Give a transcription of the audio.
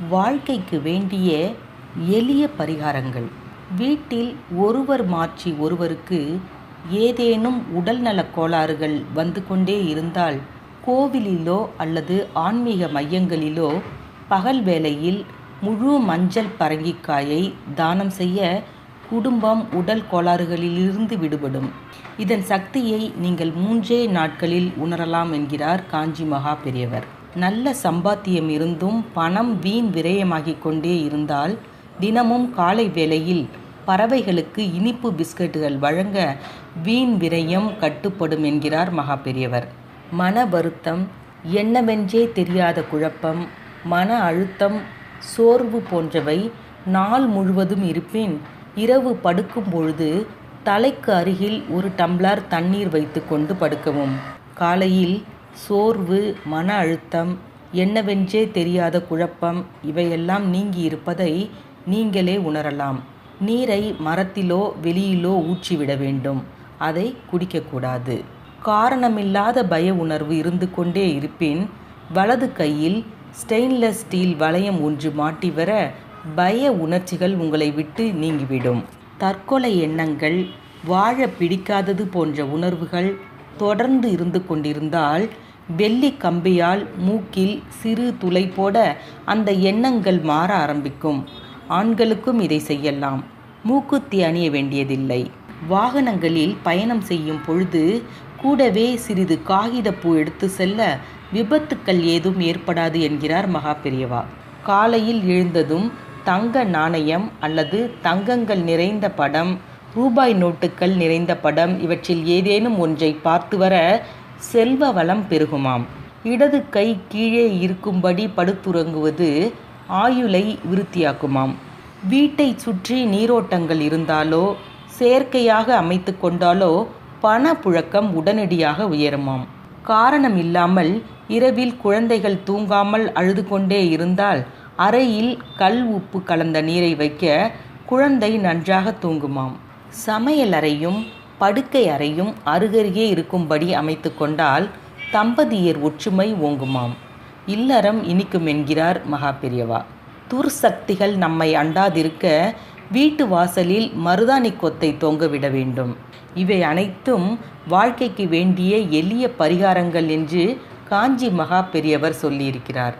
வாழ்க்கைக்கு வேண்டிய எளிய பரிகாரங்கள். வீட்டில் ஒருவர் மாற்றி ஒருவருக்கு ஏதேனும் உடல்நலக் கோளாறுகள் வந்து கொண்டே இருந்தால் கோவிலிலோ அல்லது ஆன்மீக மையங்களிலோ பகல் வேளையில் முழு மஞ்சள் பரங்கிக்காயை தானம் செய்ய குடும்பம் உடல் கோளாறுகளிலிருந்து விடுபடும். இதன் சக்தியை நீங்கள் 3 நாட்களில் உணரலாம் என்கிறார் காஞ்சி மகா பெரியவர். நல்ல சம்பாத்தியம் இருந்தும் பணம் வீண் விரயமாகிக் கொண்டே இருந்தால் தினமும் காலை வேளையில் பறவைகளுக்கு இனிப்பு பிஸ்கட்டுகள் வழங்க வீண் விரயம் கட்டுப்படும் என்கிறார் மகா பெரியவர். மன வருத்தம், என்னவென்றே தெரியாத குழப்பம், மன அழுத்தம், சோர்வு போன்றவை நாள் முழுவதும் இருப்பின் இரவு படுக்கும் பொழுது தலைக்கு அருகில் ஒரு டம்ளர் தண்ணீர் வைத்து கொண்டு படுக்கவும். காலையில் சோர்வு, மன அழுத்தம், என்னவென்றே தெரியாத குழப்பம் இவையெல்லாம் நீங்கி இருப்பதை நீங்களே உணரலாம். நீரை மரத்திலோ வெளியிலோ ஊற்றிவிட வேண்டும். அதை குடிக்கக்கூடாது. காரணமில்லாத பய உணர்வு இருந்து கொண்டே இருப்பின் வலது கையில் ஸ்டெயின்லெஸ் ஸ்டீல் வளையம் ஒன்று மாட்டி வர பய உணர்ச்சிகள் உங்களை விட்டு நீங்கிவிடும். தற்கொலை எண்ணங்கள், வாழ பிடிக்காதது போன்ற உணர்வுகள் தொடர்ந்து இருந்து கொண்டிருந்தால் வெள்ளி கம்பியால் மூக்கில் சிறு துளை போட அந்த எண்ணங்கள் மாற ஆரம்பிக்கும். ஆண்களுக்கும் இதை செய்யலாம். மூக்குத்தி அணிய வேண்டியதில்லை. வாகனங்களில் பயணம் செய்யும் பொழுது கூடவே சிறிது காகிதப்பூ எடுத்து செல்ல விபத்துக்கள் ஏதும் ஏற்படாது என்கிறார் மகா பெரியவா. காலையில் எழுந்ததும் தங்க நாணயம் அல்லது தங்கங்கள் நிறைந்த படம், ரூபாய் நோட்டுகள் நிறைந்த படம் இவற்றில் ஏதேனும் ஒன்றை பார்த்து வர செல்வ வளம் பெருகுமாம். இடது கை கீழே இருக்கும்படி படுத்துறங்குவது ஆயுளை விருத்தியாக்குமாம். வீட்டை சுற்றி நீரோட்டங்கள் இருந்தாலோ செயற்கையாக அமைத்து கொண்டாலோ பண புழக்கம் உடனடியாக உயருமாம். காரணம் இல்லாமல் இரவில் குழந்தைகள் தூங்காமல் அழுது கொண்டே இருந்தால் அறையில் கல் உப்பு கலந்த நீரை வைக்க குழந்தை நன்றாக தூங்குமாம். சமையல் அறையும் படுக்கை அறையும் அருகருகே இருக்கும்படி அமைத்து கொண்டால் தம்பதியர் ஒற்றுமை ஓங்குமாம். இல்லறம் இனிக்கும் என்கிறார் மகா பெரியவா. துர்சக்திகள் நம்மை அண்டாதிருக்க வீட்டு வாசலில் மருதாணி கொத்தை தொங்கவிட வேண்டும். இவை அனைத்தும் வாழ்க்கைக்கு வேண்டிய எளிய பரிகாரங்கள் என்று காஞ்சி மகா பெரியவர் சொல்லியிருக்கிறார்.